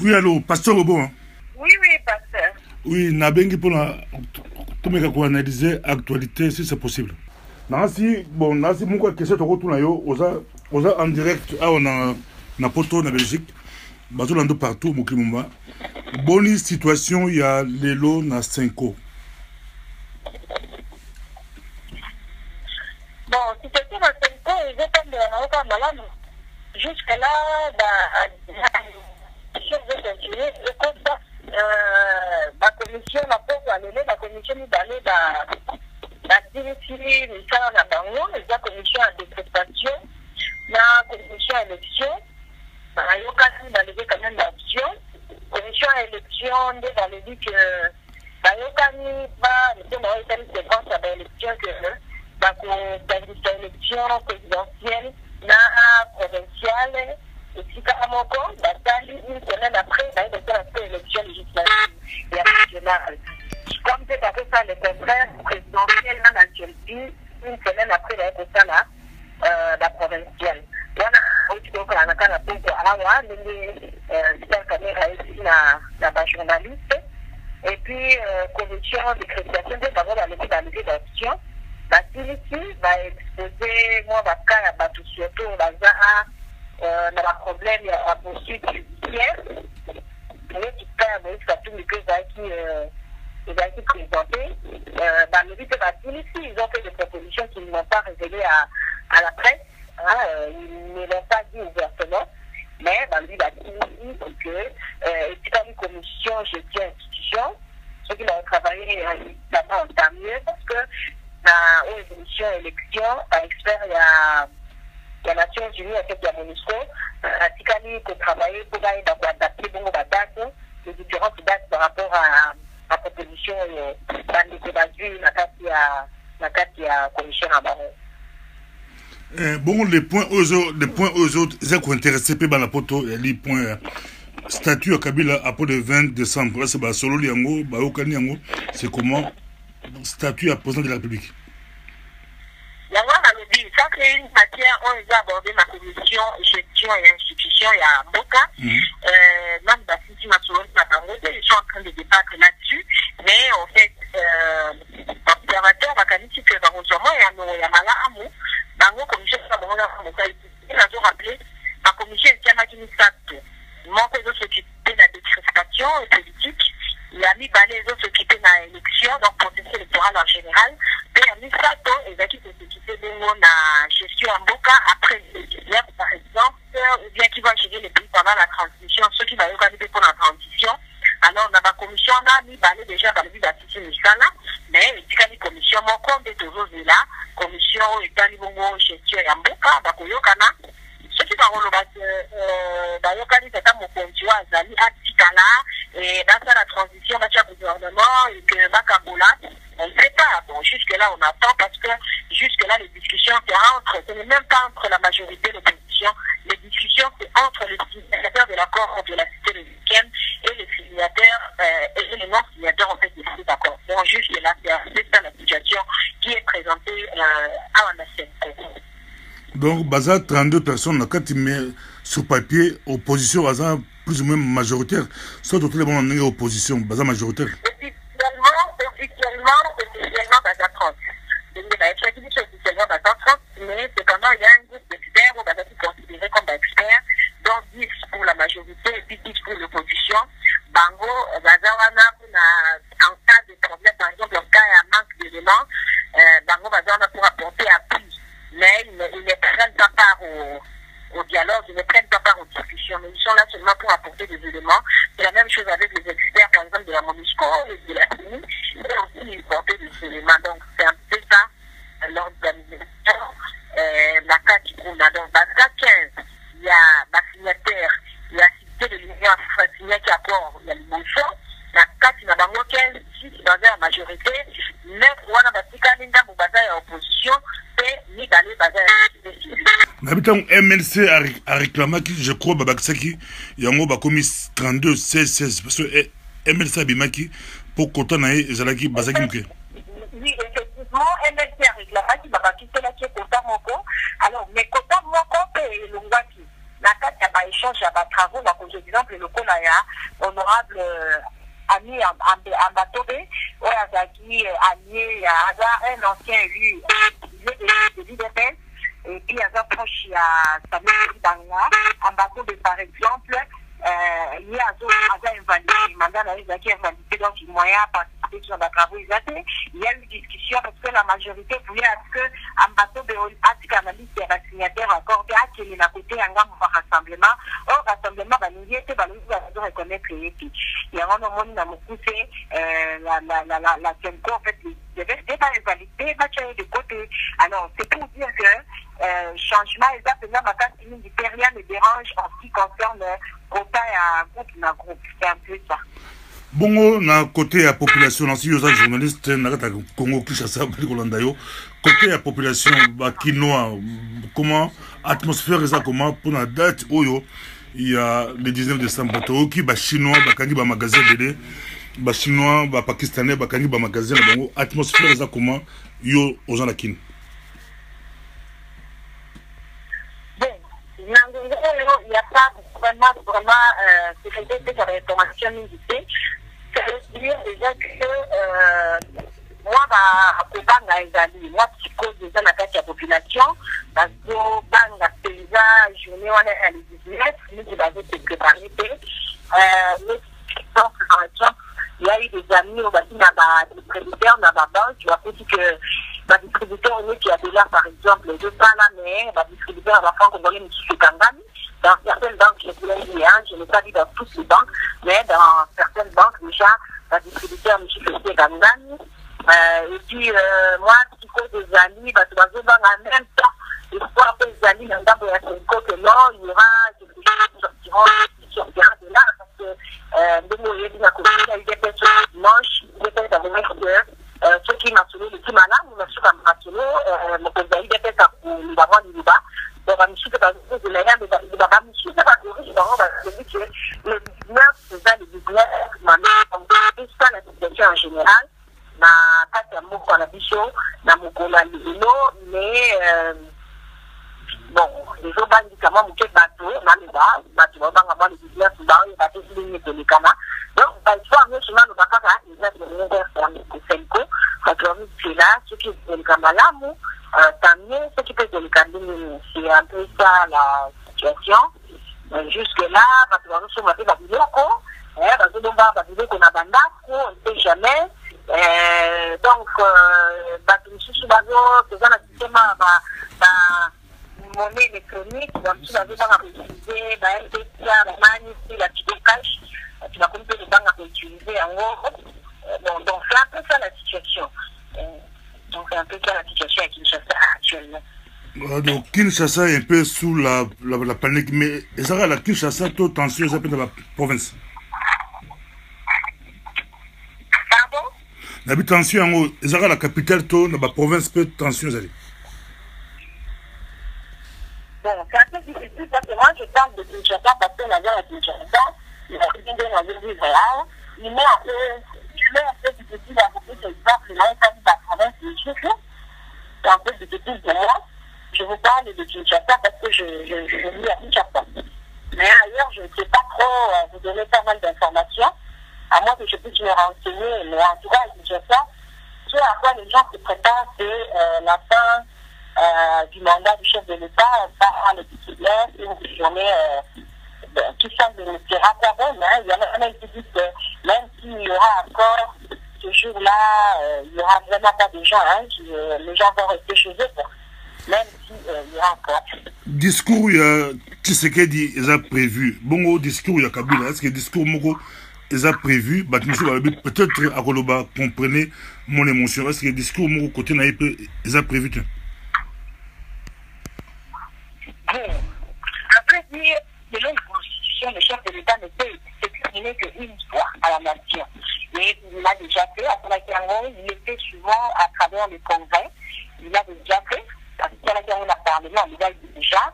Oui, allô, pasteur Obo. Hein? Oui, pasteur. Oui, Nabengi pour analyser l'actualité si c'est possible. Nansi, bon, Nansi, mon question de retour en direct, on a na poto na Belgique, bazolando partout, Mokimumba. Bonne situation, il y a Lelo na 5 ans. Bon, situation na 5 ans, ils ont pas malade. Jusque-là, la commission n'a pas allé, la commission nous allait la directive, la commission à déprestation, la commission à élection, il y a quand même l'option, commission à élection, dans le dit que l'élection présidentielle, provinciale, et puis une semaine après, il y a une élection législative et nationale. Comme c'est à peu ça le contraire, présidentielle en actualité, une semaine après, il y a ça la provinciale. Journaliste et puis commission de création de d'abord la levée d'options. Ici va exposer moi surtout dans la problème il y a poursuite judiciaire et qui présenté dans le but de ici ils ont fait des propositions qu'ils n'ont pas révélées à la presse, ils ne l'ont pas dit ouvertement, mais dans le but de que une commission gestion institution ceux qui ont travaillé évidemment tant mieux parce que dans l'évolution élection expert il y a la Nations Unies avec la MONUSCO Tikali pour travailler pour adapter les différentes dates par rapport à la proposition dans les débats la carte à commission à Baron. Bon, les points aux autres, ils sont intéressés par la poto, les points statut à Kabila après le 20 décembre. C'est solo Liango, Baokani Yango, c'est comment statut à président de la République. Ça c'est une matière où ils ont abordé ma commission gestion et institution il y a Mboka. Même Bassisi Matsuoni Matangote, ils sont en train de débattre là-dessus. Mais en fait, l'observateur va qualifier que dans le moment, il y a Malamu, dans la commission de la rappelé, la commission est bien qui nous saute. Manque de s'occuper de la décrétation politique. Il a mis les autres s'occuper de l'élection, donc processus électoral en général. Et il a mis ça, et il a s'occuper de la gestion en Boca après par exemple, ou bien qui va gérer les pays pendant la transition, ceux qui vont organiser pour la transition. Alors, dans la commission, on a mis déjà dans le but d'assister là, mais il y a une commission, mon compte est toujours là, commission et dans le gestion en Boca, Bakoyokana. Ceux qui vont Bayokani, c'est un mot ponctuel, Zali, Atikala, et dans la transition, le gouvernement, et que Makabola, on ne sait pas. Bon, jusque-là, on attend parce que jusque-là, les discussions, ce n'est même pas entre la majorité et l'opposition. Les discussions, c'est entre les signataires de l'accord de la cité républicaine et les signataires et les non-signataires, en fait, des accords. Bon, jusque-là, c'est ça la situation qui est présentée à la Donc, Baza, 32 personnes, quand tu mets sur papier, opposition, Baza, plus ou moins majoritaire, soit tout le monde en opposition, Baza majoritaire. Officiellement, Baza 30. Officiellement, Baza 30, mais cependant, il y a un groupe d'experts, où Baza est considéré comme experts, dont 10 pour la majorité et puis 10 pour l'opposition. Bango, Baza, en cas de problème, par exemple, en cas de manque d'éléments, Bango, Baza, pour apporter appui. Mais ils ne prennent pas part au dialogue, ils ne prennent pas part aux discussions, mais ils sont là seulement pour apporter des éléments. C'est la même chose avec les experts, par exemple, de la MONUSCO et de la CINI, et aussi ils portent des éléments. Donc, c'est un peu ça, l'organisation, la carte qui coule. Donc, dans la 15, il y a la signataire, il y a la cité de l'Union africaine qui accord, il y a le Monfort. La carte, il y a la 15, ici, qui est la majorité, mais on a la opposition. Habitant MLC a réclamé, je crois, Babakisaki, il y a commis 32, 16, 16, parce que MLC a bimaki pour Kotanae et Zalaki Bazaki. Oui, effectivement, MLC a réclamé que Babakisaki est Kota Moko. Alors, mais Kota Moko, c'est l'Ongwaki. La carte n'a pas échoué. échange à ma travaux, donc par exemple, le coup là, honorable Ami Ambatobe, où Azaki allié, il y a un ancien élu de l'IDPS, et puis il y a un proche à Samuel Banga, Ambatobe par exemple, il y a un invalidé, il m'a invalidé, donc il moyen à participer sur la travaux. Il y a eu une discussion parce que la majorité voulait que Ambatobe analyste et la signataire accordé à qui est à côté un rassemblement. Or, rassemblement, il était de reconnaître les il y a un moment où on a poussé la Senko, en fait, il n'était pas invalidé, pas de côté. Alors, c'est pour dire que changement, exactement, ma carte rien ne dérange en ce qui concerne quota et un groupe. C'est un peu ça. Bongo na côté la population na si yo journaliste na kata Congo Kinshasa côté la population ba kinoa comment atmosphère ça comment pour la date oyo il y a le 19 décembre to ki ba chinois ba kangi ba magasin bébé ba chinois ba pakistanais ba kangi ba magasin bongo atmosphère ça comment yo aux gens la kin. Il n'y a pas vraiment sécurité sur les formations militaires. Ça veut dire déjà que moi, moi, qui cause déjà la carte de la population, parce que la paysage, journée, on est à l'Église, nous qui avons été préparés. Par exemple, il y a eu des amis au bâtiment, des distributeurs, dans la banque, tu vois, que les distributeurs, qui a déjà, par exemple, les deux pas là, mais les distributeurs à la fin, qu'on voulait nous Kangani. Dans certaines banques, je n'ai pas dit dans toutes les banques, mais dans certaines banques, déjà, les distributeurs nous Kangani. Et puis, moi, qui cause des amis, tu vas voir en même temps, il faut appeler les amis, dans le que non, il y aura quelque chose qui sortira de là, parce que, de mon yéli, il y a des personnes dimanche, des personnes à ceux qui m'ont sauvé le petit malin, nous m'ont sauvé mon conseil, des personnes qui m'ont sauvé le bas. Donc, je suis pas de l'air, mais je suis pas de le 19, c'est ça, le 19, c'est ça la situation en général. Na kati ya moko na biso na mokola lelo mais bon les gens bandit kama muke bato na leba bato banga ba le business ba et bato ligne de lekana donc il faut amener sur le bakaka les gens de l'université de Senko ça doit être là ce qui est le kamalamu tant mieux ce qui peut être le kamalamu c'est un peu ça la situation jusque là bato ba so maté ba biloko bato domba ba biloko na bandako on sait jamais. Donc, je suis d'accord, c'est dans le système monnaie électronique, donc tu vas utiliser, la petite cash, tu vas compter les banques à utiliser en gros. Donc, c'est un peu ça la situation. Donc, c'est un peu ça la situation à Kinshasa actuellement. Donc, Kinshasa est un peu sous la panique, mais ça va la Kinshasa, toute tension, ça peut être dans la province. La tension en haut, la capitale, la province peut tension. Bon, c'est un peu difficile parce que moi je parle de Kinshasa parce que la guerre à Kinshasa, il a été dans la ville réelle, il met un peu difficile à côté de l'exemple, là, il de la province de Kinshasa. C'est un peu difficile pour moi. Je vous parle de Kinshasa parce que je vis à Kinshasa. Mais ailleurs, je ne sais pas trop vous donner pas mal d'informations. À moins que je puisse me renseigner, mais en tout cas, je sais ce à quoi les gens se préparent, c'est la fin du mandat du chef de l'État par le titulaire, c'est une journée qui semble se rappeler, mais il y en a même qui disent que même s'il y aura encore ce jour-là, il n'y aura vraiment pas de gens, les gens vont rester chez eux, même s'il y aura encore. Discours, il y a Tshisekedi, ils ont prévu. Bon, au discours, il y a Kabila, est-ce que le discours Moko ils ont prévu, peut-être à Koloba, comprenez mon émotion. Est-ce que le discours mon côté ils ont prévu? Après dire, selon la constitution, le chef de l'État ne peut s'exprimer qu'une fois à la nation. Et il l'a déjà fait, à Salakiango, il le fait souvent à travers le congrès. Il l'a déjà fait, parce que Salakiango a parlé, il l'a déjà.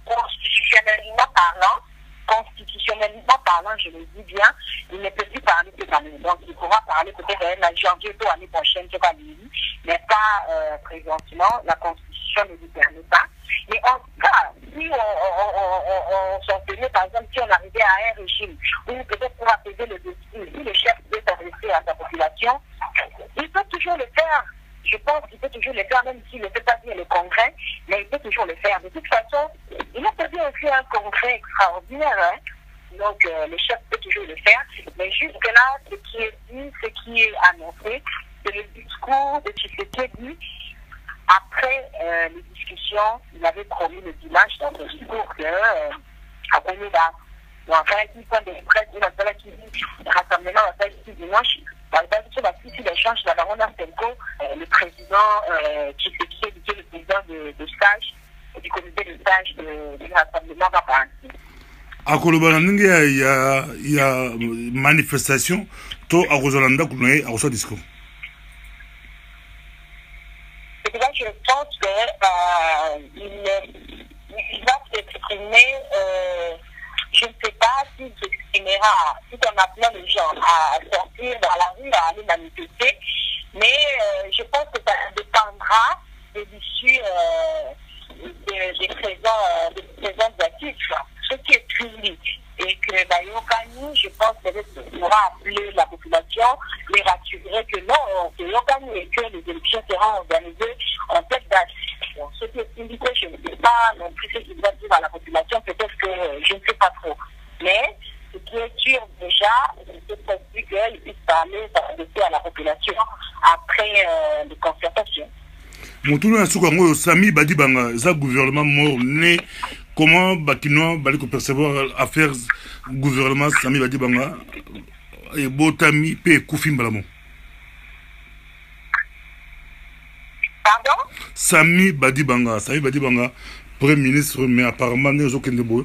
Constitutionnellement parlant, je le dis bien, il ne peut plus parler cette année. Donc, il pourra parler peut-être en janvier ou l'année prochaine, mais pas présentement. La Constitution ne lui permet pas. Mais en tout cas, si on s'en donné, par exemple, si on arrivait à un régime, ou peut-être pour apaiser le défi, si le chef veut s'adresser à sa population, il peut toujours le faire. Je pense qu'il peut toujours le faire, même s'il ne fait pas bien le congrès, mais il peut toujours le faire. De toute façon, il a peut-être aussi un congrès extraordinaire, hein. Donc le chef peut toujours le faire. Mais jusque-là, ce qui est dit, ce qui est annoncé, c'est le discours de Tshisekedi. Après les discussions, il avait promis le dimanche dans le discours à Konyeda. Donc, enfin, il prend des presse, il a fait qui dit rassemblement, il a fait dimanche. Sur la suite d'échange, le président Tshisekedi, qui est le président de stage, du comité de stage du rassemblement, va partir. À Kolobana, il y a manifestation, to à Rosalanda, il y a un discours. Et là, je pense qu'il va s'exprimer. Je ne sais pas s'il s'exprimera, tout en appelant les gens à sortir dans la rue, à aller manifester, mais je pense que ça dépendra de l'issue des présents actifs. Ce qui est public et que Bayokani, je pense qu'il pourra appeler la population, les rassurer que non, c'est Yokani et que les élections seront organisées en telle date. Bon, ce qui est public, je ne sais pas non plus ce qu'il va dire à la population, peut-être que je ne sais pas trop. Mais ce qui est sûr déjà, c'est possible qu'il puisse parler, s'adresser à la population après les concertations. Moutounou Soukango, Sami Badibanga, ça gouvernement mort né. Comment Bakino Baliko percevoir affaires gouvernement Sami Badibanga et Botami P. Koufim Balamo? Pardon? Sami Badibanga, Premier ministre, mais apparemment, nous avons aucun débat.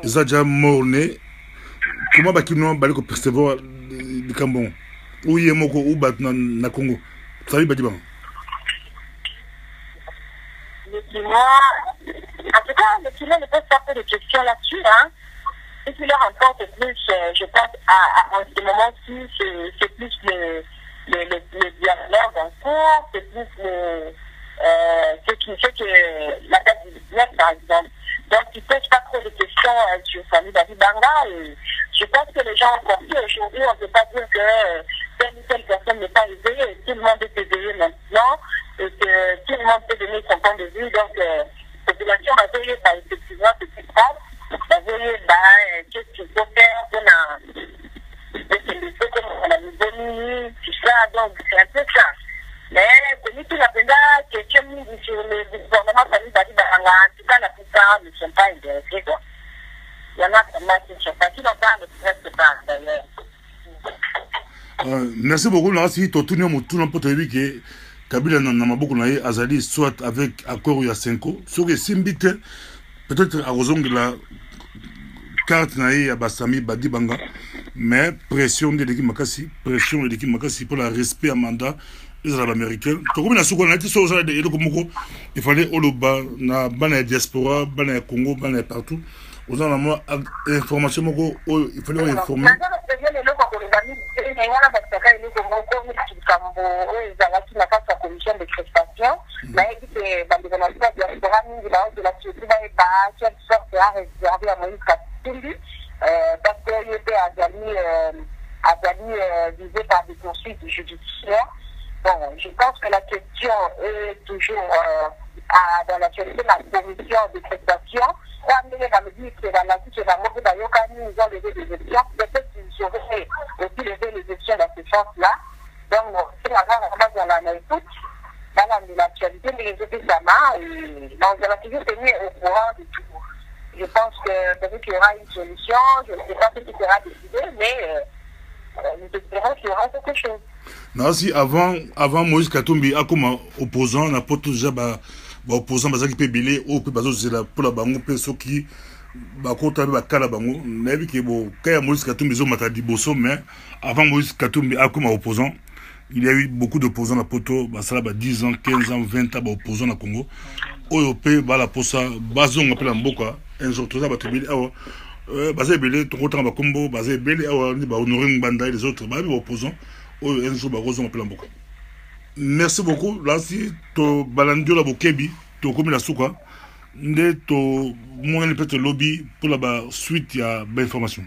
Ils ont déjà mort né. Comment Bakino Baliko percevoir le Cambon? Où y est Moko ou Batna na Congo? Sami Badibanga. En tout cas, le Kino ne peut pas faire de questions là-dessus. Hein. Ce qui leur importe plus, je pense, en ce moment-ci, c'est plus le dialogue en cours, c'est plus ce que la date du business, par exemple. Donc, ils ne posent pas trop de questions sur Sami Badibanga. Et je pense que les gens ont compris. Aujourd'hui, on ne peut pas dire que telle ou telle personne n'est pas éveillée. Tout le monde est éveillé maintenant. Et que tout le monde peut donner son point de vue. Donc, la population va veiller effectivement ce qui se passe. Va veiller qu'est-ce qu'il faut faire pour on a mis tout ça. Donc, c'est un peu ça. Mais, celui qui n'a pas question sur le gouvernement Sami Badibanga, en tout cas, la plupart ne sont pas intéressés, quoi. Il y en a vraiment qui ne sont pas. Qui n'en parlent presque pas, d'ailleurs. Merci beaucoup. Merci. Tout le monde peut te dire que Kabila n'a pas naïe azali soit avec accord ya 5 ans. Ce que simbite peut-être à raison de la carte naïe à Basami Badibanga, mais pression de l'équipe Makassi pour le respect à mandat des Américains. Comme la seconde année sur il fallait oloba na bana diaspora, bana Congo, bana partout. Aux en information il fallait informer. Commission de prestation, mais dans la diaspora, de la société, quelle sorte a réservé à Moïse Katumbi, parce qu'il était visé par des poursuites judiciaires. Bon, je pense que la question est toujours dans la société de la commission de prestation. Quand on va me dire que dans la ils ont levé des élections, peut-être qu'ils auraient aussi levé les élections dans ce sens-là. Donc, c'est la grande dans la écoute, dans l'actualité, mais les autres examens, on va toujours tenir au courant de tout. Je pense que peut-être qu'il y aura une solution, je ne sais pas ce qui sera décidé, mais nous espérons qu'il y aura quelque chose. Non, si avant Moïse Katumbi, comme opposant, on n'a pas toujours opposant, qui peut biler, ou peut baser pour la banque, pour ceux qui bakota bakala bango nabi ke bo kaya Moïse Katumbi zo matadi boso, mais avant Moïse Katumbi comme opposant, il y a eu beaucoup d'opposants à Poto, ça va 10 ans, 15 ans, 20 ans opposants à Congo. Oyope ba la posa bazon appelle Mboka un jour tout ça ba tebili awa bazé belé to kota ba kombo bazé belé awa ni ba honorer Mbanda et les autres ba opposants un jour ba rozon appelle Mboka. Merci beaucoup. Là si to balandio la bokebi to comme la souka nde to moyen peut-être lobby pour la suite ya ba information.